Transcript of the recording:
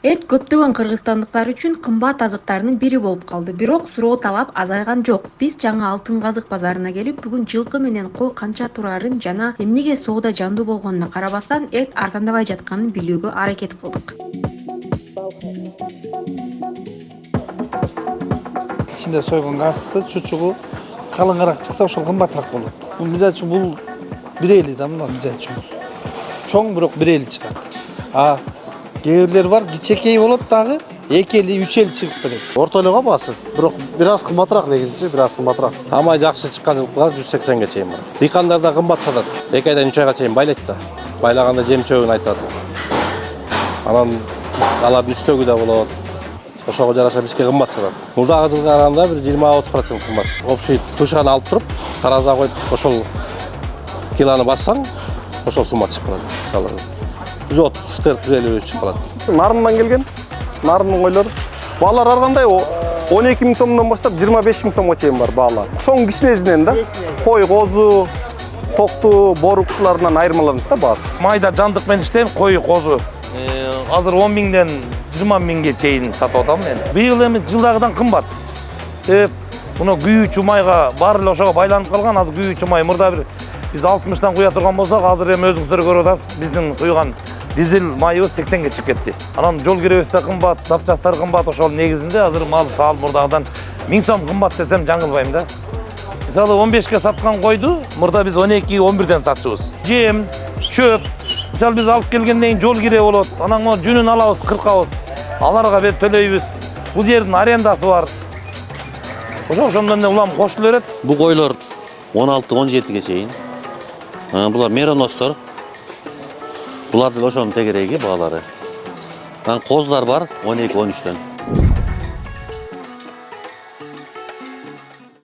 Эт көптөгөн кыргызстандыктар үчүн кымбат азыктардын бири болуп калды. Бирок суроо талап азайган жок. Биз жаңы Алтын Казык базарына келип, бүгүн жылкы менен кой канча турарын жана эмнеге соода жандуу болгонуна карабастан эт арзандабай жатканын билүүгө аракет кылдык. İçinde soygun kası, çuçuğu kalınırak çıksa ошол kımbatırak болот. Bu misal üçün bul 1.50 da mı misal üçün. Çoğun bırak 1.50 çıkart. Gevler var, kiçekeyi olup dağı 2.50, 3.50 çıkıp beredi. Ортолуğa басы. Бирок biraz кымбатыраак негизинчи, biraz кымбатыраак. Тамай жакшы чыккан жылкылар 180ге чейин бар. Дыйкандар да кымбат сатат. 2 айдан 3 айга чейин байлайт да. Байлаганда жем чөбүн айтат. Анан алардын үстөгү да болот. Ошого жараша бизге кымбат сатат. Мурдагы жылга караганда бир 20-30% кымбат. Общий тушаны алып туруп, таразага коюп, ошол килоны бассаң, ошол сумма чыгып калат. Мисалы 130, 140, 150 чыгып калат. Нарындан келген, нарынын койлору. Баалар ар кандай 12 миң сомдон баштап 25 миң сомго чейин бар баалар. Чоң кичинесинен да. Кой, козу, токту, бору кушуларынан айырмаланат да баасы. Майда жандык менен иштейм, кой, козу. Азыр 10 миңден 20 миңге чейин сатып атам мен. Быйыл эми жылдагыдан кымбат. Себеп муну күйүүчү майга баары эле ошого байланып калган. Азыр күйүүчү май мурда бир биз 60тан куя турган болсок, азыр эми өзүңүздөр көрүп атасыз, биздин куйган дизель майыбыз 80ге чыгып кетти. Анан жол киребиз да кымбат, запчасттар кымбат, ошол негизинде азыр мал саал мурдагыдан 1000 сом кымбат десем жаңылбайм да. Мисалы 15ке саткан койду мурда биз 12-11ден сатчубуз. Жем, чөп, мисалы биз алып келгенден кийин жол кире болот, анан жүнүн алабыз, кыркабыз, аларга бет төлөйбүз. Бул жердин арендасы бар. Ошондон эле улам кошулуп берет. Bu koylar 16-17'ge çeyin. Bular meranoslar. Bular da oşonun tegereği bağları. Kozlar var 12-13'ten.